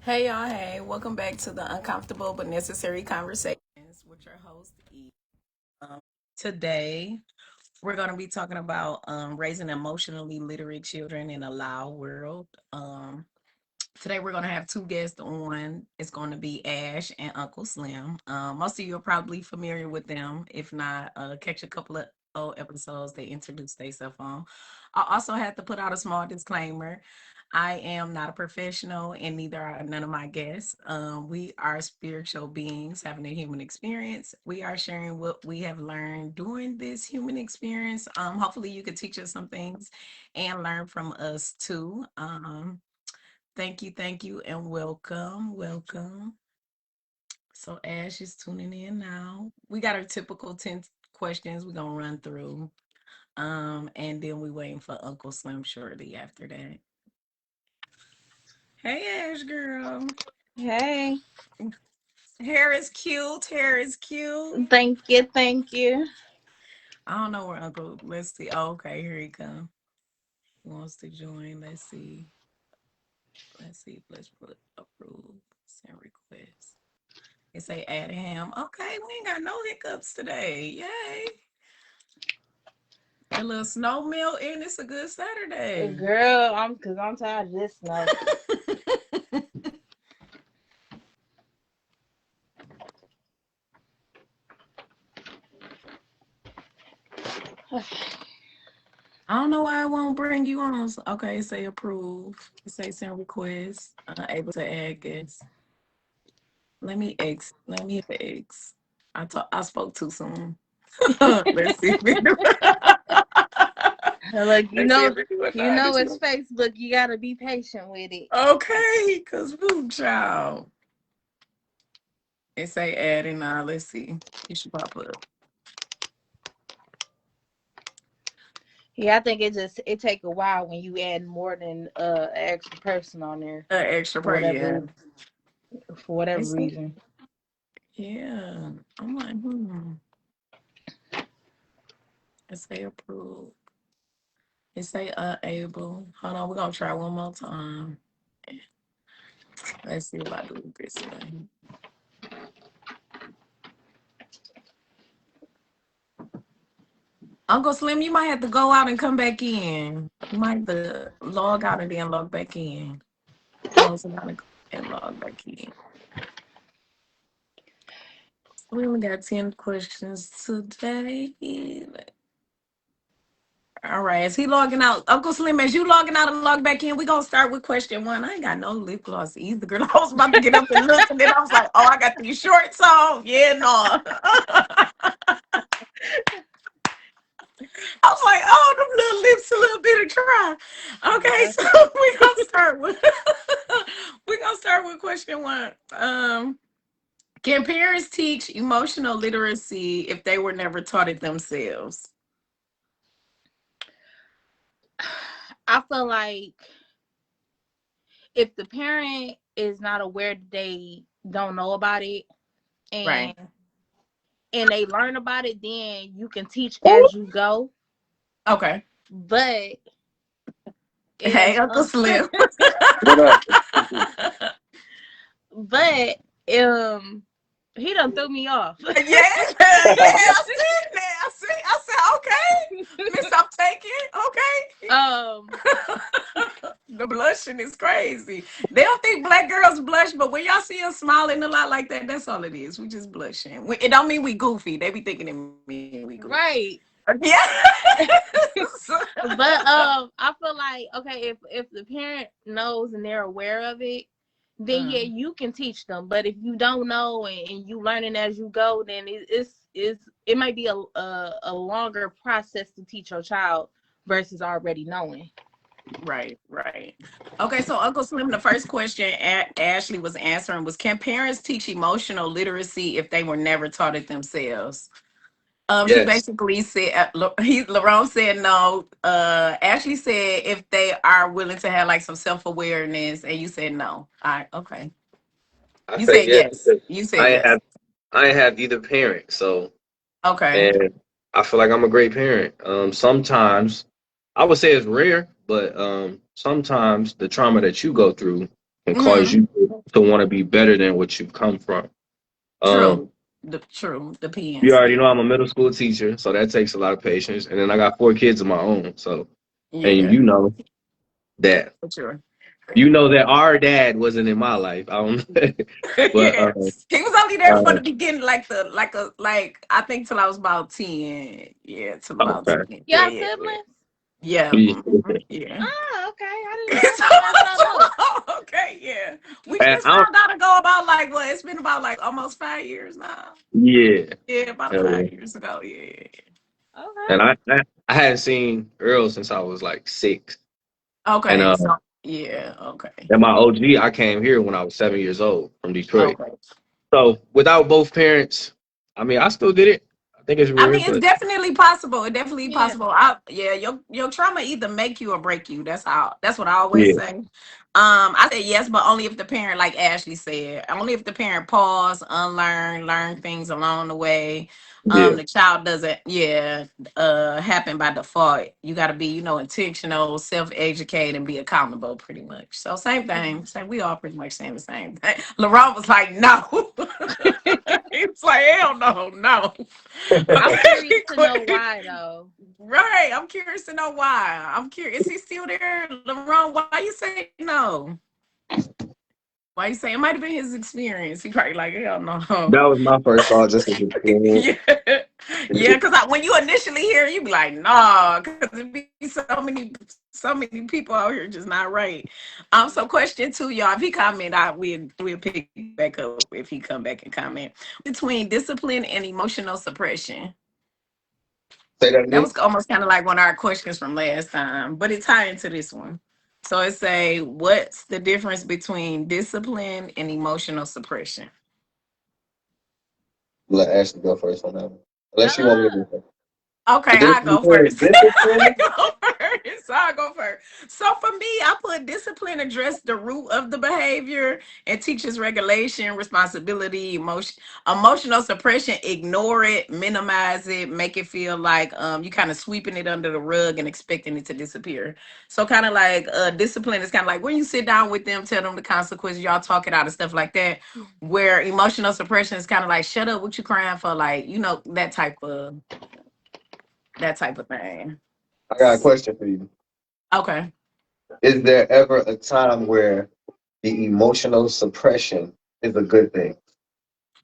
Hey y'all, hey, welcome back to the Uncomfortable but Necessary Conversations with your host, E. Um, Today, we're going to be talking about raising emotionally literate children in a loud world. Today, we're going to have two guests on. It's going to be Ash and Uncle Slim. Most of you are probably familiar with them. If not, catch a couple of old episodes they introduced themselves on. I also had to put out a small disclaimer. I am not a professional, and neither are none of my guests. We are spiritual beings having a human experience. We are sharing what we have learned during this human experience. Hopefully, you could teach us some things and learn from us too. Thank you, and welcome. So Ash is tuning in now. We got our typical 10 questions we're gonna run through. And then we waiting for Uncle Slim shortly after that. Hey Ash girl. Hey, Hair is cute. Hair is cute. thank you, thank you. I don't know where Uncle. Let's see. Oh, okay, here he come. He wants to join. Let's see. Let's see. Let's put approve. Send request. They say add him. Okay, we ain't got no hiccups today. Yay. A little snow melt and it's a good Saturday. Girl, I'm tired of this snow. I don't know why I won't bring you on. Okay, say approve. Say send request. Able to add guests. Let me hit X. I spoke too soon. Let's see if we do. Look, Let's see if we do it now. Did it's you? Facebook. You gotta be patient with it. Okay, cause woo child. It say adding now. Let's see. You should pop up. Yeah, I think it take a while when you add more than an extra person on there Extra for per yeah. whatever It's reason. yeah. I'm like, It say approve. It say unable. Hold on, we're gonna try one more time. Let's see if I do this one. Uncle Slim, you might have to go out and come back in. You might have to log out and then log back in. Close it out and log back in. We only got 10 questions today. All right, is he logging out? Uncle Slim, as you logging out and log back in, we gonna start with question one. I ain't got no lip gloss either, girl. I was about to get up and look, and then I was like, oh, I got these shorts on. Yeah, no. I was like, oh, them little lips a little bit of dry. Okay, Yeah. so we gonna start with we gonna start with question one. Can parents teach emotional literacy if they were never taught it themselves? I feel like if the parent is not aware that they don't know about it and Right. they learn about it, then you can teach as you go. Okay. But if Hey, Uncle Slim. What up? but he done threw me off. Yeah, I see that. I said, okay, Miss, I'm taking. Okay. um The blushing is crazy. They don't think black girls blush, but when y'all see us smiling a lot like that, that's all it is. We just blushing. It don't mean we goofy. They be thinking it mean we goofy. right. Yeah. But I feel like, okay, if the parent knows and they're aware of it, then yeah, Mm, you can teach them. But if you don't know and you learning as you go, then it might be a longer process to teach your child versus already knowing. right, right. Okay, so Uncle Slim, the first question Ashley was answering was, can parents teach emotional literacy if they were never taught it themselves? She Yes, basically said, Laurent said no. Ashley said if they are willing to have like some self awareness, and you said no. All right, okay. I You say said yes yes. because You said I ain't yes. have I ain't have either parent, so Okay. and I feel like I'm a great parent. Sometimes I would say it's rare, but sometimes the trauma that you go through can cause Mm-hmm. you to want to be better than what you've come from. Um, True. True. you Depends. already Yeah. know I'm a middle school teacher, so that takes a lot of patience. And then I got 4 kids of my own. So, and Yeah. that For sure. you know that our dad wasn't in my life. I don't, but Yes. He was only there for uh, the beginning, like I think till I was about 10. Yeah, till about okay. 10. Yeah, Y'all yeah, yeah. siblings? Yeah. Yeah. Oh, Yeah. okay. I didn't know. I just learned something new. Okay, yeah. We And just found out ago about like what it's been about like almost 5 years now. yeah. Yeah, about Hell yeah. 5 years ago. Yeah. And Okay. I hadn't seen Earl since I was like 6. And Okay, so yeah, okay. and my OG, I came here when I was 7 years old from Detroit. Okay. So without both parents, I mean, I still did it. I think it's I weird, mean, it's but definitely possible. It's definitely Yeah. possible. Yeah, your trauma either make you or break you. That's what I always yeah, say. I say yes, but only if the parent, like Ashley said, only if the parent pause, unlearn, learn things along the way. yeah, The child doesn't, happen by default. You got to be, intentional, self-educate, and be accountable, pretty much. So same thing. Same. We all pretty much saying the same thing. Laurent was like, no. He was like, hell no, no. I'm curious Okay, to know quit. why though. Right. I'm curious to know why. I'm curious. Is he still there? LeBron, why you say no? Why you say it might have been his experience? He probably like, hell no. that was my first thought, just as experience. Yeah. Yeah, because when you initially hear, you be like, nah, because it be so many people out here just not right. So question two, y'all. If he comment, we'll pick back up if he come back and comment. Between discipline and emotional suppression. Say that That again. was almost kind of like one of our questions from last time, but it tied into this one. So it say, what's the difference between discipline and emotional suppression? Let Ashley go first on that one. Unless you want me to Uh, go first. The Okay, I'll difference go between first. discipline. I'll go first. So for me, I put discipline address the root of the behavior and teaches regulation, responsibility, emotional suppression, ignore it, minimize it, make it feel like you kind of sweeping it under the rug and expecting it to disappear. So kind of like discipline is kind of like when you sit down with them, tell them the consequences, y'all talk it out and stuff like that. Where emotional suppression is kind of like, shut up, what you crying for, like that type of thing. I got a question for you. Okay. Is there ever a time where the emotional suppression is a good thing?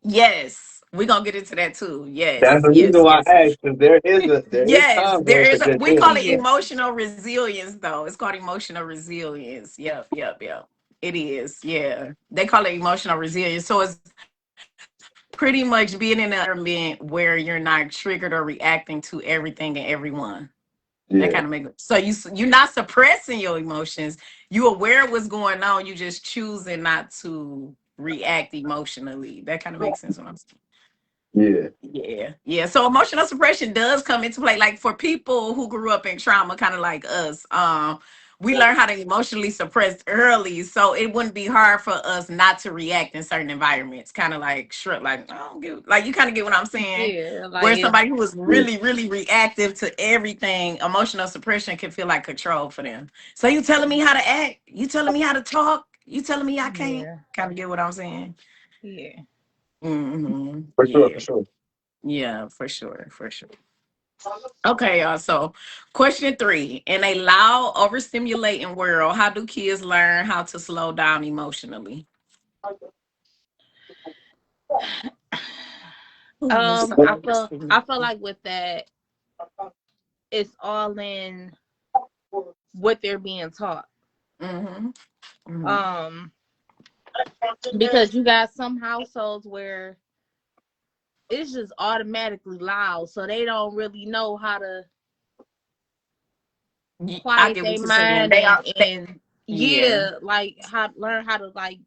Yes. We're gonna get into that too. That's Yes, the reason yes, why yes. I asked. Because there is Yes, times where there it's a is good we thing. call it yeah. emotional resilience though. It's called emotional resilience. Yep, yep, yep. It is. Yeah. They call it emotional resilience. So it's pretty much being in an environment where you're not triggered or reacting to everything and everyone. That Yeah. kind of make it so you're not suppressing your emotions. You aware of what's going on. You just choosing not to react emotionally. That kind of makes sense what I'm saying. Yeah. Yeah, yeah. So emotional suppression does come into play. Like for people who grew up in trauma, kind of like us, we learn how to emotionally suppress early, so it wouldn't be hard for us not to react in certain environments. Kind of like short, like I don't get, like you kind of get what I'm saying. Yeah. Like Where it, somebody who is Yeah. really, really reactive to everything, emotional suppression can feel like control for them. So you telling me how to act? You telling me how to talk? You telling me I can't? yeah. Kind of get what I'm saying. Yeah. For sure. For Yeah. sure. Yeah, for sure, for sure. Okay, y'all. So, question three: in a loud, overstimulating world, how do kids learn how to slow down emotionally? Ooh, so I feel like with that, it's all in what they're being taught. Mm-hmm. Mm-hmm. Um, because you got some households where it's just automatically loud, so they don't really know how to I quiet get their what you're saying. mind and Yeah, yeah, like how learn how to like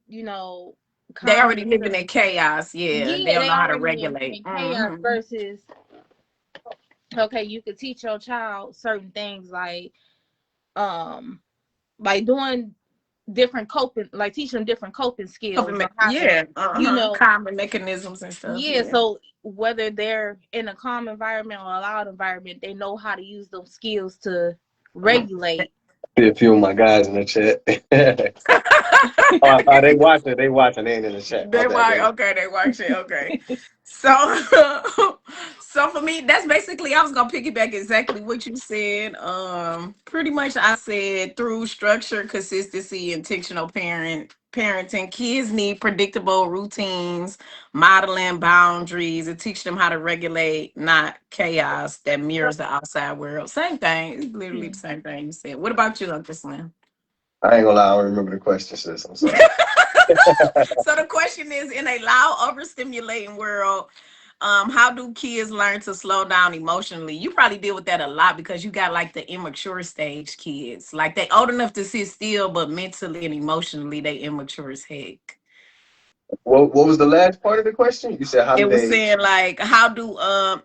they calm already living themselves. in chaos. Yeah, they Yeah, don't they know how to already regulate. in chaos Mm-hmm. versus okay, you could teach your child certain things um like doing different coping, like teaching them different coping skills on how to, Yeah, you know, common mechanisms and stuff. yeah. Yeah. So whether they're in a calm environment or a loud environment, they know how to use those skills to regulate. See a few of my guys in the chat. They watching. They watching. They ain't in the chat. My They bad. watch, Go okay, they watch it, okay. So, so for me, that's basically, I was gonna piggyback exactly what you said. Pretty much I said through structure, consistency, intentional parenting, kids need predictable routines, modeling boundaries, and teach them how to regulate, not chaos that mirrors the outside world. Same thing. It's literally the same thing you said. What about you, Uncle Slim? I ain't gonna lie. I don't remember the question, sis. I'm sorry. So the question is, in a loud, overstimulating world, how do kids learn to slow down emotionally? You probably deal with that a lot because you got like the immature stage kids. Like they old enough to sit still, but mentally and emotionally they immature as heck. What was the last part of the question? You said how do It was they saying like, how do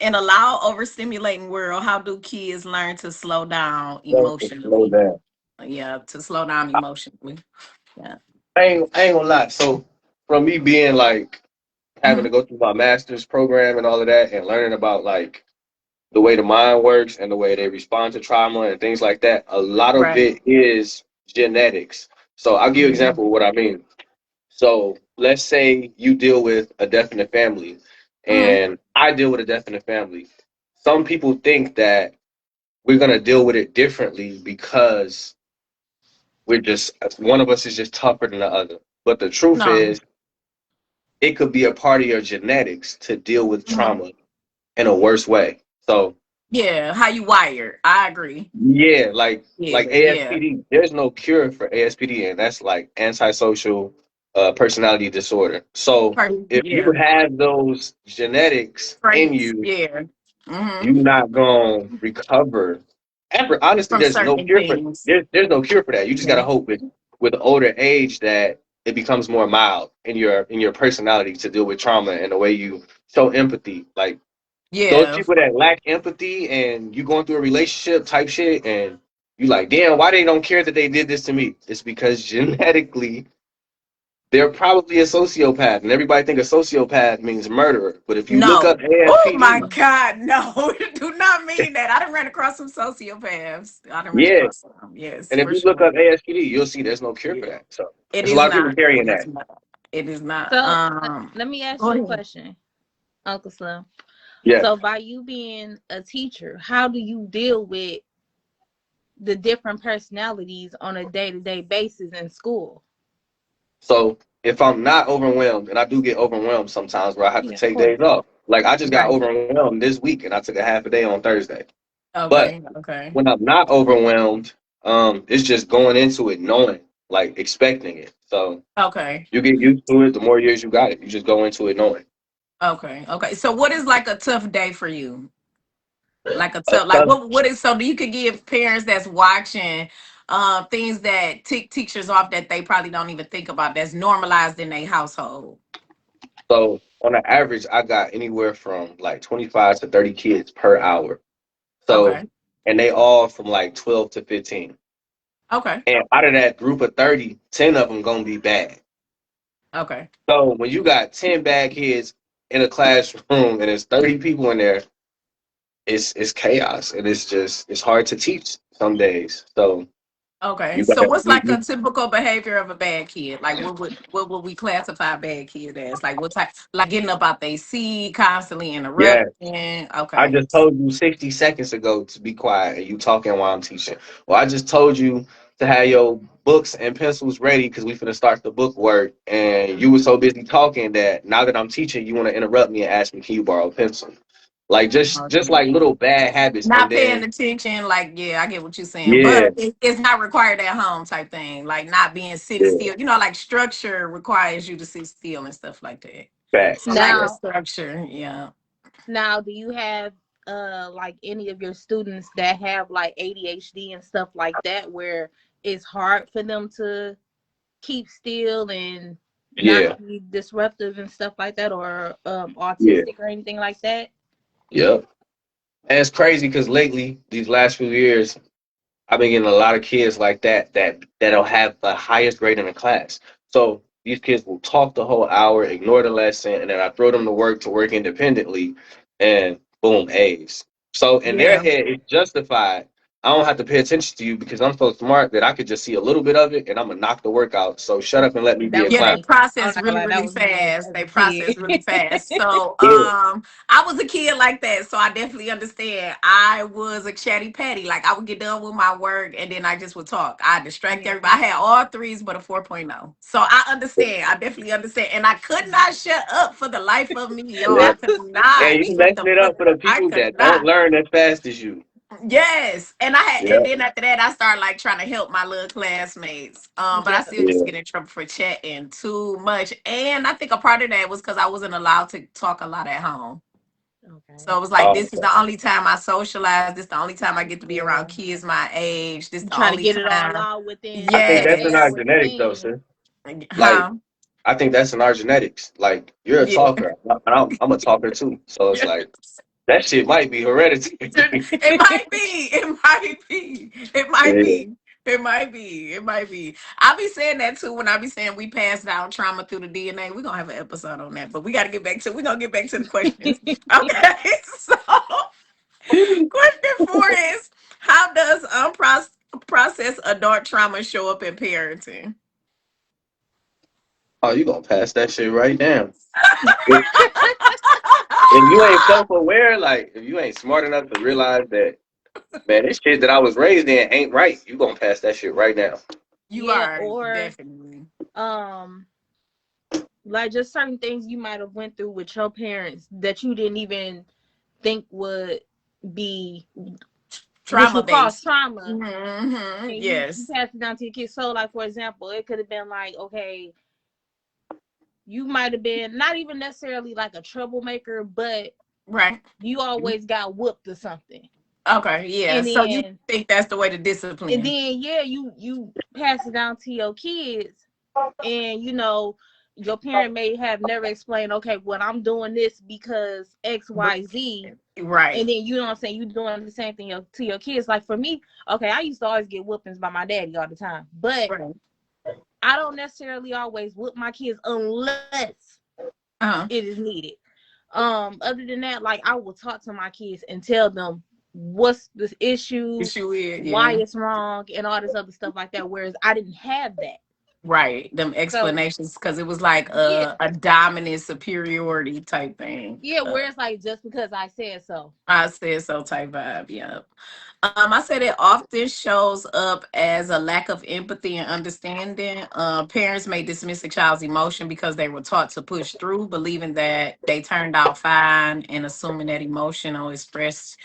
in a loud, overstimulating world, how do kids learn to slow down learn to slow emotionally? down? Yeah, to slow down emotionally. Yeah. I ain't gonna lie. So from me being like having Hmm. to go through my master's program and all of that, and learning about like the way the mind works and the way they respond to trauma and things like that, a lot of Right. it is genetics. So I'll give you an Mhm. example of what I mean. So let's say you deal with a death in the family, Mhm. and I deal with a death in the family. Some people think that we're gonna deal with it differently because we're just one of us is just tougher than the other. But the truth No. is, it could be a part of your genetics to deal with Mhm. trauma in a worse way. So Yeah, how you wired. I agree. yeah, like Yeah, yeah. ASPD, there's no cure for ASPD, and that's like antisocial personality disorder. So if you Yeah. have those genetics in Traits. you, Yeah. you're Hmm. not gonna recover ever. Honestly, From there's no certain cure for things. there's no cure for that. You just Yeah. gotta hope with older age that it becomes more mild in your personality to deal with trauma and the way you show empathy. Like those Yeah. people that lack empathy and you going through a relationship type shit and you like, damn, why they don't care that they did this to me? It's because genetically they're probably a sociopath, and everybody think a sociopath means murderer. But if you look up No. Oh my ASPD, God. No. Do not mean that. I done ran across some sociopaths. I done ran yeah, across some. Yes, and if for you look sure. up ASPD, you'll see there's no cure for Yeah. that. So It there's a is lot of people not. carrying It is that. not. It is not. So let me ask Go you a ahead. question, Uncle Slim. Yeah. So by you being a teacher, how do you deal with the different personalities on a day-to-day basis in school? So if I'm not overwhelmed, and I do get overwhelmed sometimes where I have to Yeah, of take course. days off. Like I just got Right. overwhelmed this week and I took a half a day on Thursday. But Okay. Okay. when I'm not overwhelmed, it's just going into it knowing, like expecting it. So Okay. you get used to it. The more years you got it, you just go into it knowing. Okay. Okay. So what is like a tough day for you? Like a A tough, like tough, what is, so do you could give parents that's watching things that tick teachers off that they probably don't even think about that's normalized in their household? so on the average, I got anywhere from like 25 to 30 kids per hour. So Okay. and they all from like 12 to 15. Okay. And out of that group of 30, 10 of them gonna be bad. Okay. So when you got 10 bad kids in a classroom and there's 30 people in there, it's chaos and it's hard to teach some days. So Okay. you So got what's like a you typical behavior of a bad kid? Like what would we classify a bad kid as? Like what type, like getting up out they seat, constantly yeah. interrupting. I Okay. just told you 60 seconds ago to be quiet and you talking while I'm teaching. Well, I just told you to have your books and pencils ready because we finna start the book work and you were so busy talking that now that I'm teaching, you want to interrupt me and ask me, can you borrow a pencil? Like just Okay. like little bad habits and Not paying then attention, like, yeah, I get what you're saying, yeah, but it's not required at home type thing, like not being sit yeah, still, like structure requires you to sit still and stuff like that. So facts, lack yeah. of Now, structure, yeah. now, do you have like any of your students that have like ADHD and stuff like that, where it's hard for them to keep still and not Yeah, be disruptive and stuff like that, or yeah, autistic or anything like that? yep. And it's crazy because lately, these last few years, I've been getting a lot of kids like that'll have the highest grade in the class. So these kids will talk the whole hour, ignore the lesson, and then I throw them to work independently, and boom, A's. So in their Yeah. head, it's justified I don't have to pay attention to you because I'm so smart that I could just see a little bit of it and I'm gonna knock the work out. So shut up and let me be That a was Yeah, they clown. me. I'm process not gonna really, lie, that really was me fast. as They a process kid. really fast. So, Yeah, I was a kid like that, so I definitely understand. I was a chatty patty. Like I would get done with my work and then I just would talk. I distract Yeah. everybody. I had all threes but a 4.0. So I understand. I definitely understand. And I could not shut up for the life of me, yo. yeah. I That's could not And you shut messing the it fuck up for up. the I people could that don't not. learn as fast as you. Yes, and I had, and Yeah, then after that, I started like trying to help my little classmates. But I yeah. still used to yeah. get in trouble for chatting too much, and I think a part of that was because I wasn't allowed to talk a lot at home. So Okay. it was like, Oh, this is the only time I socialize. This the only time I get to be around Yeah. kids my age. This the Trying to only get it all time. out I within think a that's in day our Yes. or genetics though, within. sir. Like Huh? I think that's in our genetics. Like you're a Yeah. talker, and I'm a talker too. So it's like that shit might be hereditary. It might be. It might be. It might Yeah, be. It might be. It might be. I be saying that too when I be saying we pass down trauma through the DNA. We're gonna have an episode on that, but we gotta get back to we're gonna get back to the questions. Okay. So question 4 is, how does unprocessed adult trauma show up in parenting? oh, you gonna pass that shit right down. If, if you ain't self aware, like if you ain't smart enough to realize that, man, this shit that I was raised in ain't right, you gonna pass that shit right down. You Yeah, are or definitely um like just certain things you might have went through with your parents that you didn't even think would be what trauma you call based. trauma, and you Yes. pass it down to your kids. So like for example, it could have been like, okay, you might have been not even necessarily like a troublemaker, but Right. you always got whooped or something. Okay, yeah. And So you then think that's the way to discipline? yeah, you pass it down to your kids, and your parent may have never explained, okay, what I'm doing this because XYZ. Right. And then you know what I'm saying, you doing the same thing to your kids. Like for me, okay, I used to always get whoopings by my daddy all the time, but Right. I don't necessarily always whoop my kids unless Uh-huh. it is needed. Other than that, like I will talk to my kids and tell them what's the issue, Issue is, why yeah. it's wrong, and all this other stuff like that. Whereas I didn't have that. Right. Them So explanations because it was like yeah, a dominant superiority type thing. yeah. Whereas like just because I said so. I said so type vibe. Yep. I said it often shows up as a lack of empathy and understanding. Parents may dismiss a child's emotion because they were taught to push through, believing that they turned out fine and assuming that emotional expression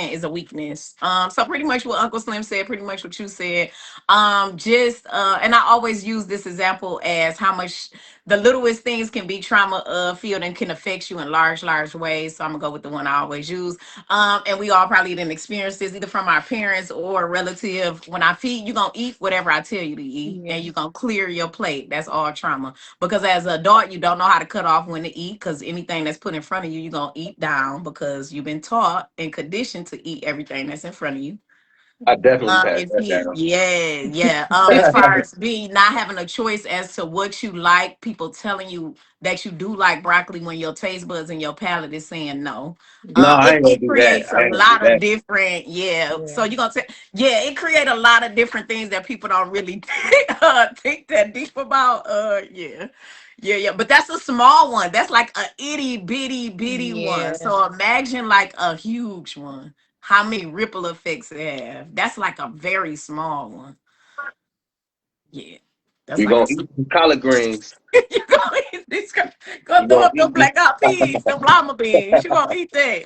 is a weakness. So pretty much what Uncle Slim said, pretty much what you said. Just and I always use this example as how much the littlest things can be trauma filled and can affect you in large ways. So I'm gonna go with the one I always use. And we all probably didn't experience this either from our parents or a relative. When I feed, you're gonna eat whatever I tell you to eat, Yeah. and you're gonna clear your plate. That's all trauma. Because as an adult, you don't know how to cut off when to eat, because anything that's put in front of you, you're gonna eat down because you've been taught and conditioned to eat everything that's in front of you. I definitely passed If that he, down. yeah, yeah. As far as being not having a choice as to what you like, people telling you that you do like broccoli when your taste buds and your palate is saying no. No, I ain't gonna It do that. creates a I ain't gonna do lot of that. different, yeah. So Yeah. you're gonna say, yeah, it create a lot of different things that people don't really think that deep about. Yeah. Yeah, yeah, but that's a small one. That's like a itty bitty one. Yeah. So imagine like a huge one, how many ripple effects it have. That's like a very small one. Yeah. That's You like a gonna eat some collard greens. you gonna eat this go You throw gonna up your eat this. black eyed peas, the llama beans. You gonna eat that.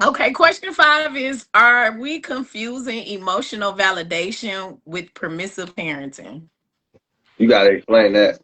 Okay, question 5 is, are we confusing emotional validation with permissive parenting? You gotta explain that.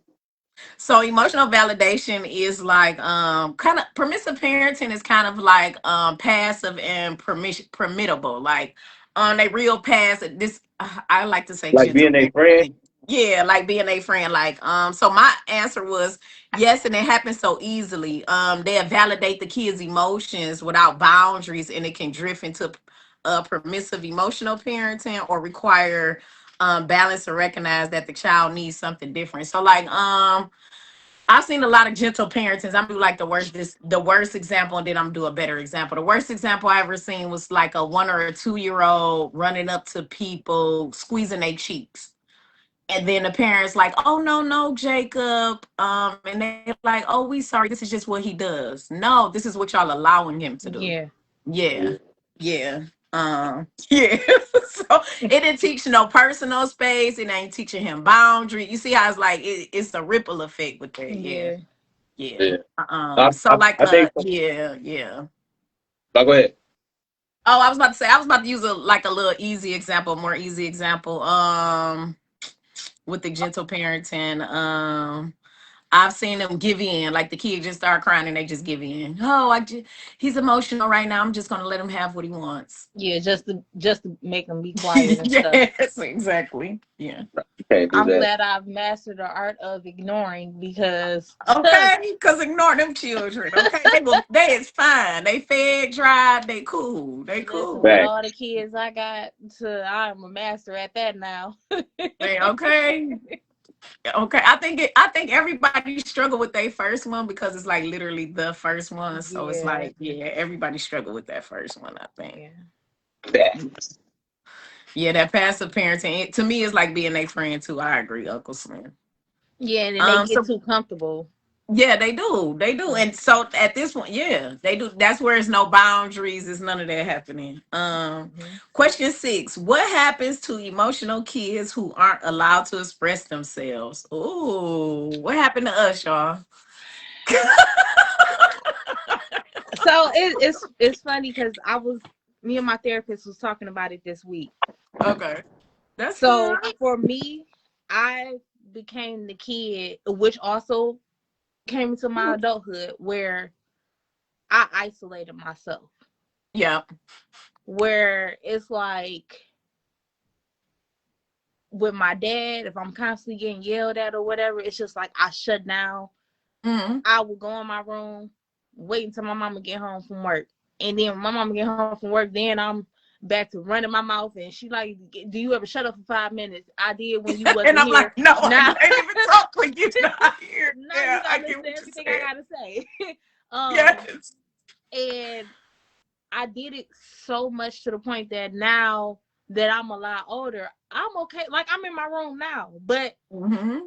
So emotional validation is like kind of permissive parenting is kind of like passive and permittable. Like they real passive. This I like to say Like gentle being a parenting. friend. Yeah, like being a friend. Like so my answer was yes, and it happens so easily. They validate the kids' emotions without boundaries, and it can drift into permissive emotional parenting or require balance to recognize that the child needs something different. So like I've seen a lot of gentle parentings. I'm gonna do like the worst example, and then I'm gonna do a better example. The worst example I ever seen was like a 1 or 2 year old running up to people, squeezing their cheeks. And then the parents like, oh no, no, Jacob. And they like, oh, we sorry, this is just what he does. No, this is what y'all allowing him to do. Yeah. Yeah. Yeah. Yeah. So it didn't teach no personal space. It ain't teaching him boundary. You see how it's like it's a ripple effect with that. Yeah. Yeah. Yeah. Yeah. I, So I, like I think. yeah, yeah. No, go ahead. Oh, I was about to say I was about to use a like a little easy example, more easy example. With the gentle parenting. I've seen them give in, like the kid just start crying and they just give in. Oh, he's emotional right now. I'm just gonna let him have what he wants. Yeah, just to make them be quiet and stuff. Yes, exactly. Yeah. You can't do I'm that. glad I've mastered the art of ignoring because Okay, because ignore them children. Okay, they is fine. They fed, dried, they cool. They listen, cool. with Back. all the kids I got, I'm a master at that now. They okay. Okay. I think everybody struggle with their first one because it's like literally the first one. So it's Yeah, like, yeah, everybody struggle with that first one, I think. yeah, Back. Yeah, that passive parenting to me is like being their friend too. I agree, Uncle Slim. yeah. And then they get So too comfortable. yeah, they do, and so at this point, yeah, they do. That's where it's no boundaries. It's none of that happening. Mm-hmm. Question 6: what happens to emotional kids who aren't allowed to express themselves? Ooh, what happened to us, y'all? So it's funny because me and my therapist was talking about it this week. Okay, that's So fine. for me, I became the kid, which also came into my adulthood, where I isolated myself. Yeah. Where it's like with my dad, if I'm constantly getting yelled at or whatever, it's just like I shut down. Hmm. I will go in my room, wait until my mama get home from work. And then when my mama get home from work, then I'm back to running my mouth. And she like, do you ever shut up for 5 minutes? I did when you And wasn't I'm like, here. no, I Now, can't even talk when you're not here. now Yeah, you I gotta get listen to what you're everything I saying. gotta say. um, Yes. and I did it so much to the point that now that I'm a lot older, I'm okay. Like I'm in my room now, but Hmm.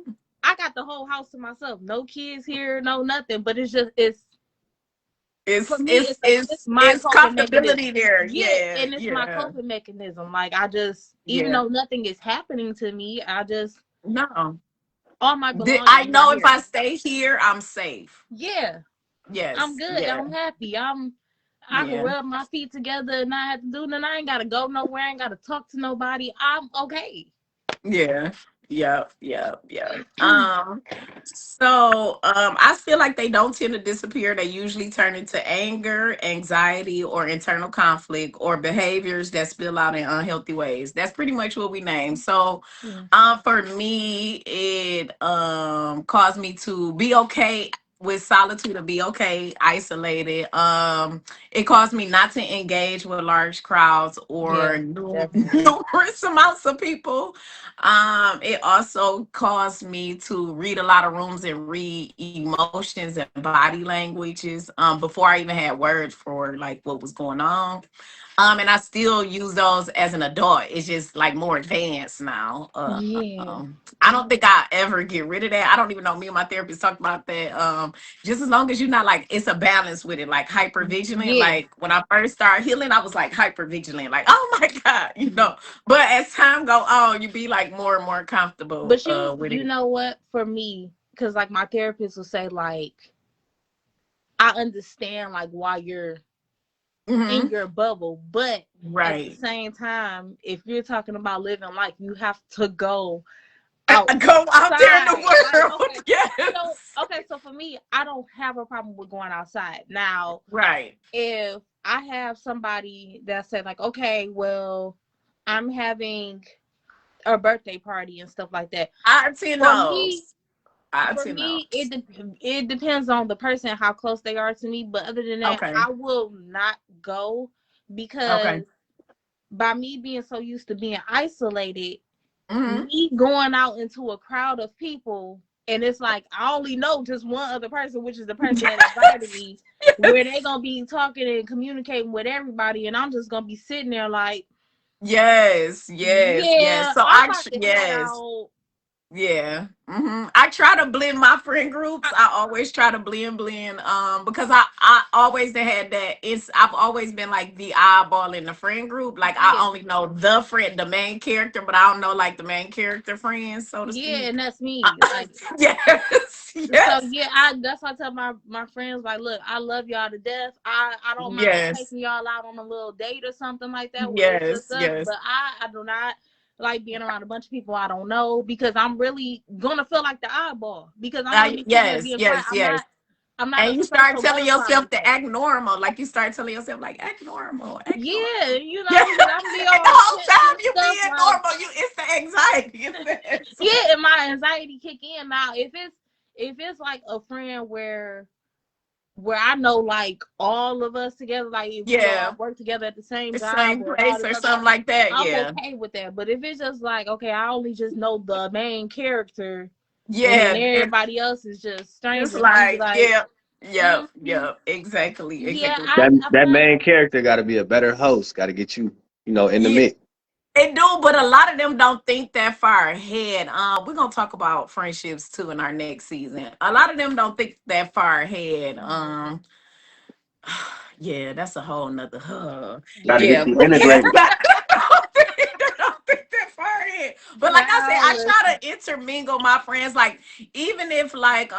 I got the whole house to myself. No kids here, no nothing. But it's for It's me. it's It's like it's it's my it's coping mechanism. comfortability there. Yeah, Yeah, and it's my yeah, coping mechanism. Like I just, even yeah. though nothing is happening to me, I just No. all my I belongings are know if here. I stay here, I'm safe. Yeah, I'm Yes. good. Yeah. I'm happy. I can Yeah. rub my feet together and not have to do nothing. I ain't gotta go nowhere. I ain't gotta talk to nobody. I'm okay. Yeah. Yep. Yep. Yep. I feel like they don't tend to disappear. They usually turn into anger, anxiety, or internal conflict, or behaviors that spill out in unhealthy ways. That's pretty much what we name. So Yeah. for me, it caused me to be okay with solitude, to be okay isolated. It caused me not to engage with large crowds or Yeah, definitely. numerous amounts of people. It also caused me to read a lot of rooms and read emotions and body languages before I even had words for like what was going on. And I still use those as an adult. It's just like more advanced now. Yeah. I don't think I ever get rid of that. I don't even know. Me and my therapist talked about that. Just as long as you're not like it's a balance with it, like hyper vigilant. Yeah. Like when I first started healing, I was like hyper vigilant, like oh my god, you know. But as time go on, you be like more and more comfortable But you with you it. know what? For me, because like my therapist will say, like, I understand like why you're in Hmm. your bubble, but at the Right. same time, if you're talking about living life, you have to go Go out there in outside. the Like, world. Yes. so for me, I don't have a problem with going outside. Now, Right. if I have somebody that said like, okay, well, I'm having a birthday party and stuff like that. I attend For me, those. I for attend me, those. it depends on the person how close they are to me. But other than that, Okay. I will not go because Okay. by me being so used to being isolated, Hmm. me going out into a crowd of people and it's like I only know just one other person, which is the person that invited me, where they gonna be talking and communicating with everybody, and I'm just gonna be sitting there like, yes. yeah, So I'm about to head yes. out. Yeah. I try to blend my friend groups. I always try to blend. Because I always had that. I've always been like the eyeball in the friend group. Like I Yeah, only know the friend, the main character, but I don't know like the main character friends, so to yeah, speak. and that's me. Like, Yes. so Yes. yeah, I that's why I tell my friends like, look, I love y'all to death. I don't mind Yes. taking y'all out on a little date or something like that where it's Yes. just us, Yes. but I do not like being around a bunch of people I don't know because I'm really gonna feel like the eyeball because I'm gonna be sitting there Yes. being quiet. Yes. Yes. I'm not a And you start special telling butterfly yourself like to that. act normal. Like you start telling yourself, like, act normal, act Yeah, normal. you Yeah. know, because I'm be And the all whole tense time and you stuff being like, normal, it's the anxiety. yeah, and my anxiety kick in. Now if it's like a friend where I know like all of us together, like if we all Yeah. work together at the same The job same or all place this or other stuff, something like that. I'm Yeah. okay with that. But if it's just like, okay, I only just know the main character and then Yeah. everybody else is just Just strangers, I'm be like, like, yeah. Yep. mm-hmm. Yep. Exactly. Yeah, Exactly. I That find main character got to be a better host. Got to get you, in the Yeah. mix. They do, but a lot of them don't think that far ahead. We're gonna talk about friendships too in our next season. A lot of them don't think that far ahead. Yeah, that's a whole nother. Got to yeah. get Yeah, you but yeah, integrated. don't think that far ahead. But like I said, Child, I try listen. to intermingle my friends. Like even if like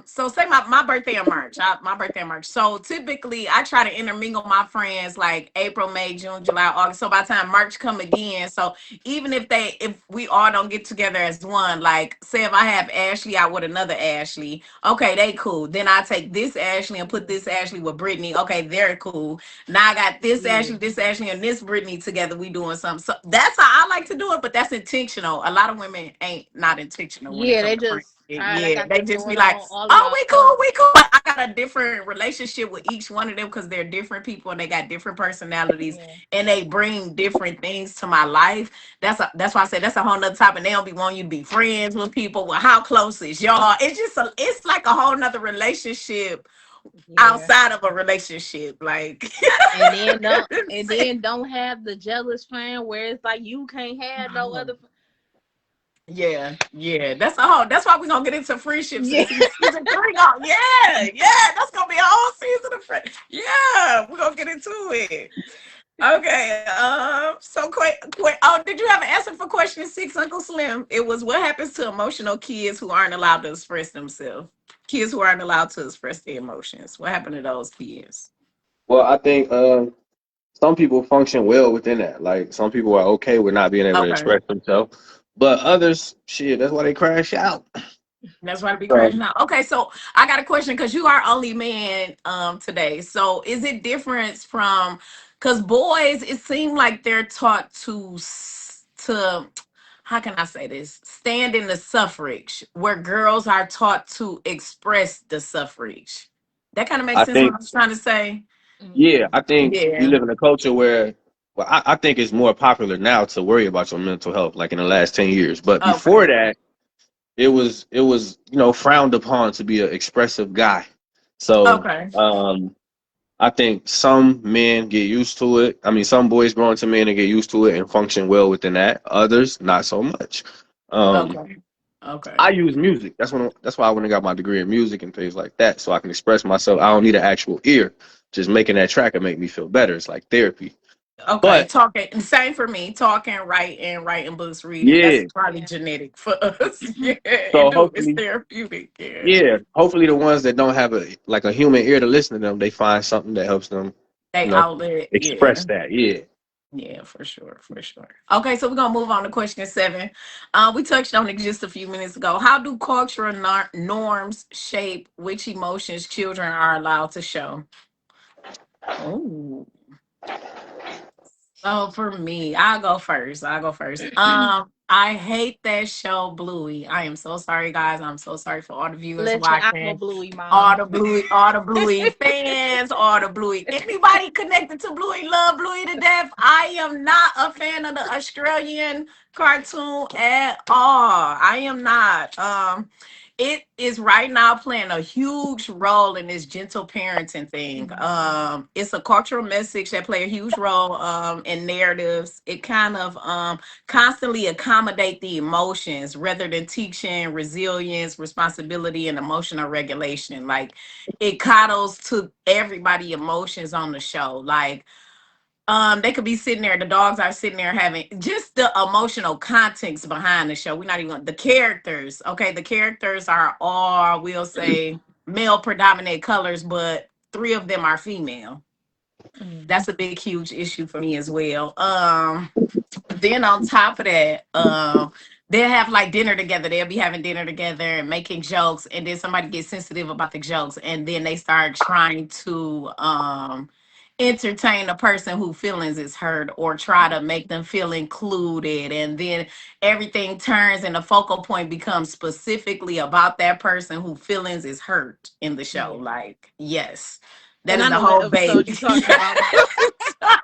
so say my birthday in March. My birthday in March. So typically I try to intermingle my friends like April, May, June, July, August. So by the time March come again, so even if we all don't get together as one, like say if I have Ashley out with another Ashley, okay, they cool. Then I take this Ashley and put this Ashley with Brittany. Okay, they're cool. Now I got Yeah. This Ashley, and this Brittany together. We doing something. So that's how I like to do it, but that's intentional. A lot of women ain't not intentional when it Yeah, comes they to friends. just, all right, I Yeah, got they this just be going like, on. All of "Oh, y'all come. we cool." But I got a different relationship with each one of them because they're different people and they got different personalities Yeah. and they bring different things to my life. That's why I said that's a whole nother topic. They don't be wanting you to be friends with people. Well, how close is y'all? It's like a whole nother relationship Yeah. outside of a relationship. Like And then don't have the jealous friend where it's like you can't have no other yeah, yeah. That's why we're gonna get into friendships and yeah. see season three. Oh, yeah, yeah. That's gonna be a whole season of friends. Yeah, we're gonna get into it. Okay. So quick. Oh, did you have an answer for question 6, Uncle Slim? It was what happens to emotional kids who aren't allowed to express themselves. Kids who aren't allowed to express their emotions. What happened to those kids? Well, I think some people function well within that. Like some people are okay with not being able to Okay. express themselves, but others, shit, that's why they crash out. That's why to be So crashing out. Okay, so I got a question because you are only man today. So is it different from because boys, it seemed like they're taught to how can I say this? Stand in the suffrage, where girls are taught to express the suffrage. That kind of makes I sense what think, I was trying to say. yeah, I think we Yeah. live in a culture where, well, I think it's more popular now to worry about your mental health, like in the last 10 years. But before Okay. that, it was frowned upon to be an expressive guy. So Okay. I think some men get used to it. I mean, some boys grow into men and get used to it and function well within that. Others, not so much. Um, Okay. Okay. I use music. That's why I went and got my degree in music and things like that, so I can express myself. I don't need an actual ear. Just making that track and make me feel better. It's like therapy. Okay, But talking same for me. Talking, writing books, reading. That's yeah, probably Yeah. genetic for us. Yeah, so it's hopefully, therapeutic. Yeah, yeah, hopefully the ones that don't have a human ear to listen to them, they find something that helps them, you they know, outlet. Yeah, express that. Yeah. yeah, for sure, for sure. Okay, so we're gonna move on to question 7. We touched on it just a few minutes ago. How do cultural norms shape which emotions children are allowed to show? Oh. So for me, I'll go first. I'll go first. I hate that show Bluey. I am so sorry, guys. I'm so sorry for all the viewers Listen, I'm a watching. bluey mom. All the Bluey fans, all the Bluey. Anybody connected to Bluey, love Bluey to death. I am not a fan of the Australian cartoon at all. I am not. it is right now playing a huge role in this gentle parenting thing. It's a cultural message that play a huge role in narratives. It kind of constantly accommodate the emotions rather than teaching resilience, responsibility, and emotional regulation. Like it coddles to everybody emotions on the show. Like they could be sitting there, the dogs are sitting there having just the emotional context behind the show. We're not even the characters. Okay, the characters are all, we'll say, male predominant colors, but three of them are female. That's a big huge issue for me as well. Then on top of that, they'll have like dinner together. They'll be having dinner together and making jokes, and then somebody gets sensitive about the jokes, and then they start trying to entertain a person who feelings is hurt or try to make them feel included, and then everything turns and the focal point becomes specifically about that person who feelings is hurt in the show. Yeah. Like, yes, that And is I the know what whole episode base. you talking about.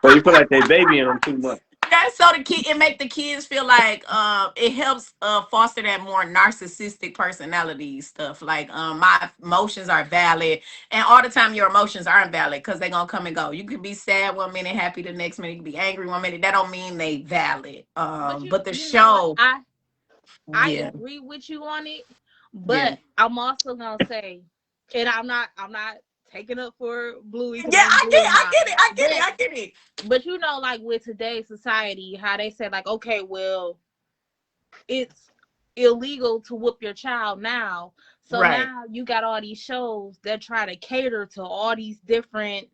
So you feel like they babying them too much. Yeah, so the kid, it make the kids feel like it helps foster that more narcissistic personality stuff. Like my emotions are valid, and all the time your emotions aren't valid because they're gonna come and go. You could be sad one minute, happy the next minute, you could be angry one minute. That don't mean they valid. But But the you know what? show, I yeah, agree with you on it, yeah, but I'm also gonna say, and I'm not taking up for Bluey because yeah. I'm Bluey I now. get it, I get it, But I get it. but you know, like with today's society, how they say like, okay, well, it's illegal to whoop your child now. So Right. now you got all these shows that try to cater to all these different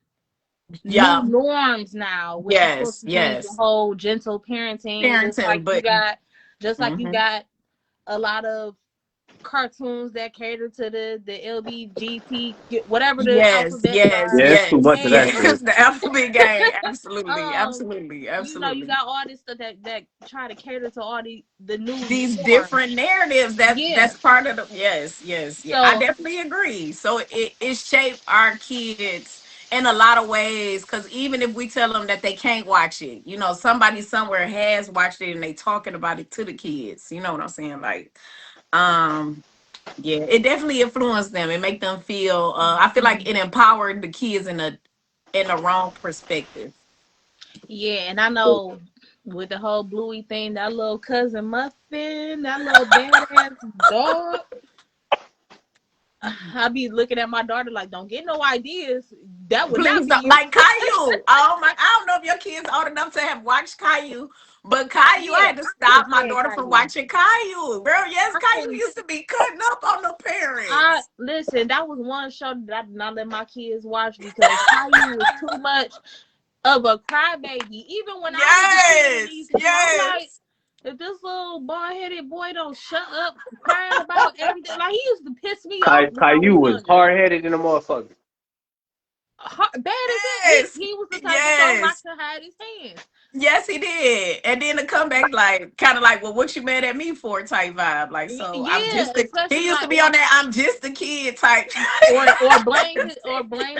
new Yeah. norms now, which is supposed Yes. to teach the Yes. whole gentle parenting, Parenting, but just like you mhm. got a lot of cartoons that cater to the LBGT, whatever the Yes, alphabets yes, are. Yeah, it's too yes, much of that And shit. yes. The alphabet game. Absolutely, um, absolutely, you absolutely. got all this stuff that try to cater to all the new These norms. different narratives, Yeah. that's part of the, yes, yes, yeah. I So definitely agree. So it shaped our kids in a lot of ways, because even if we tell them that they can't watch it, somebody somewhere has watched it and they talking about it to the kids. You know what I'm saying? Like, um, yeah, it definitely influenced them and make them feel. I feel like it empowered the kids in a wrong perspective. yeah, and I know with the whole Bluey thing, that little cousin Muffin, that little badass dog. I be looking at my daughter like, don't get no ideas. That would not Please be don't, you. like Caillou. Oh my! I don't know if your kids old enough to have watched Caillou, but Caillou, I Yeah, had to I couldn't stop my stand daughter from Caillou. watching Caillou. Girl, yes, I Caillou couldn't. used to be cutting up on the I parents. listen. That was one show that I did not let my kids watch because Caillou was too much of a crybaby. Even when I was a kid and Yes, used to do, I'm like, yes. if this little bald headed boy don't shut up crying about everything, like he used to piss me off when I was Caillou was younger. hard headed in a motherfucker. Bad as that. Yes, He was the type that don't like yes, to hide his hands. yes, he did. And then to come back like kind of like, well, what you mad at me for type vibe. Like, so I'm Yeah, just he especially used to like be on that I'm just a kid type. or blame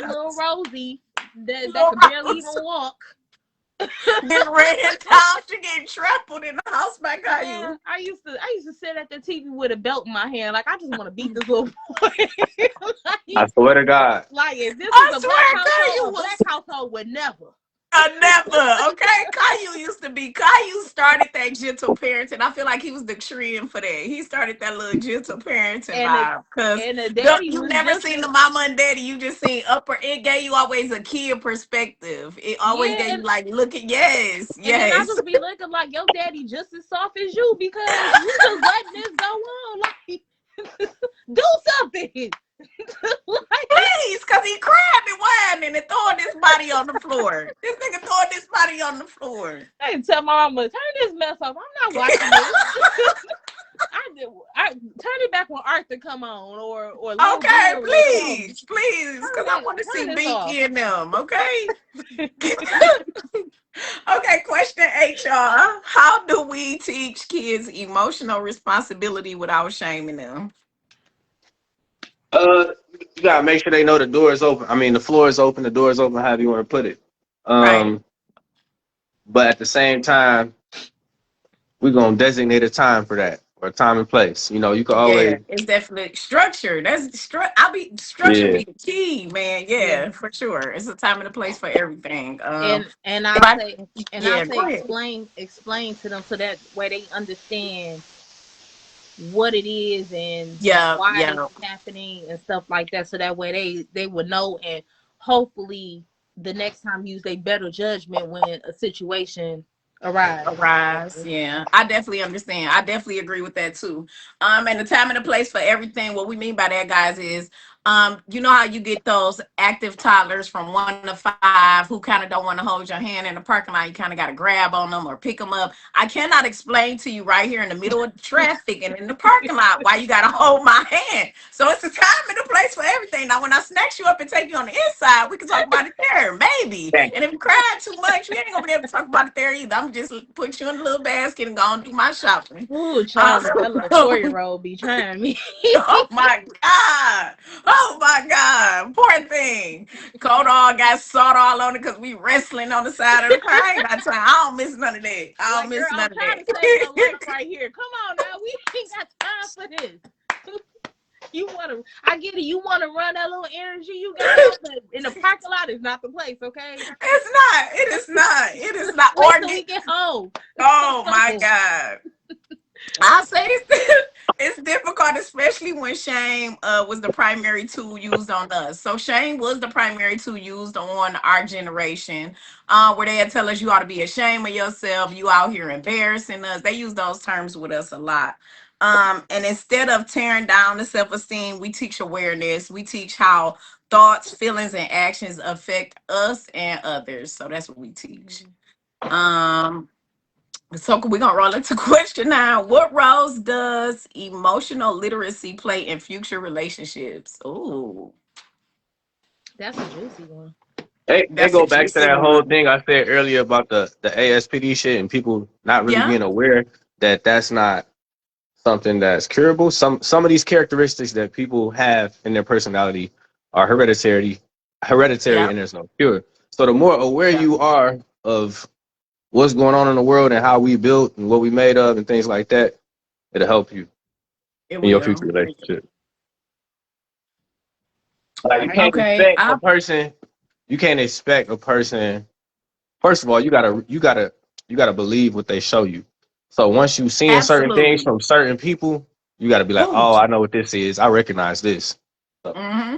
little Rosie that could barely even walk. Then ran down, she getting trampled in the house by Man, Caillou. I used to sit at the TV with a belt in my hand, like I just want to beat this little boy. I like, swear to God. like if this was I a black swear, household, Caillou a black was household would never. never. Okay, Caillou used to be. Caillou started that gentle parenting. I feel like he was the trend for that. He started that little gentle parenting And the vibe. Cause and the daddy you was never just seen as the mama and daddy. You just seen upper. It gave you always a kid perspective. It always yeah, gave you like, look at yes, and then I yes. just be looking like your daddy just as soft as you because you just letting this go on. Like do something. Like Please, cause he crying and whining and throwing his body on the floor. This nigga throwing his body on the floor. I tell my mama, turn this mess off. I'm not watching this. I turn it back when Arthur come on or Little Okay, Bill or something. please, please, because I want to see Turn this off. Binky and them. Okay. Okay. Question eight, y'all. How do we teach kids emotional responsibility without shaming them? Uh, you gotta make sure they know the door is open. I mean, the floor is open, the door is open, however you want to put it. Right. Um, but at the same time, we're gonna designate a time for that. or time and place. You know, you can Yeah, always it's definitely structure. I'll be structure yeah. be the key, man. Yeah. Yeah, for sure. It's a time and a place for everything. And If I'll I say yeah, go ahead. explain to them so that way they understand what it is and Yeah, why it's yeah. happening and stuff like that, so that way they would know, and hopefully the next time use a better judgment when a situation arises. Arise. Yeah, I definitely understand. I definitely agree with that too. And the time and the place for everything. What we mean by that, guys, is you know how you get those active toddlers from 1 to 5 who kind of don't want to hold your hand in the parking lot. You kind of got to grab on them or pick them up. I cannot explain to you right here in the middle of traffic and in the parking lot why you got to hold my hand. So it's a time and a place for everything. Now, when I snatch you up and take you on the inside, we can talk about it there, maybe. And if you cry too much, we ain't gonna be able to talk about it there either. I'm just put you in a little basket and go and do my shopping. Ooh, Um, child, that little 4-year-old be trying me. oh my God. Oh my God. Poor thing. Cold all got salt all on it because we wrestling on the side of the car. I ain't got time. I don't miss none of that. I don't Like, girl, miss I'm none of trying to save your that. life right here. Come on now, we ain't got time for this. You want to? I get it. You want to run that little energy you got out, but in the parking lot is not the place. Okay, It's not. It is not. It is not. wait till we get home. Oh my God. I say it's difficult, especially when shame was the primary tool used on us. So shame was the primary tool used on our generation, where they tell us you ought to be ashamed of yourself. You out here embarrassing us. They use those terms with us a lot. And instead of tearing down the self-esteem, we teach awareness. We teach how thoughts, feelings, and actions affect us and others. So that's what we teach. Um, so we're gonna roll into question now. What roles does emotional literacy play in future relationships? Ooh, That's a juicy one. They that's a go back to juicy that whole one. thing I said earlier about the ASPD shit and people not really Yeah, being aware that that's not something that's curable. Some of these characteristics that people have in their personality are hereditary, yeah, and there's no cure. So the more aware yeah. you are of what's going on in the world and how we built and what we made of and things like that, it'll help you It in your future will. relationship. Like you I can't agree. Okay. expect a person. You can't expect a person. First of all, you gotta believe what they show you. So once you seeing certain things Absolutely. from certain people, you gotta be like, Oh. oh, I know what this is. I recognize this. So, Mm-hmm.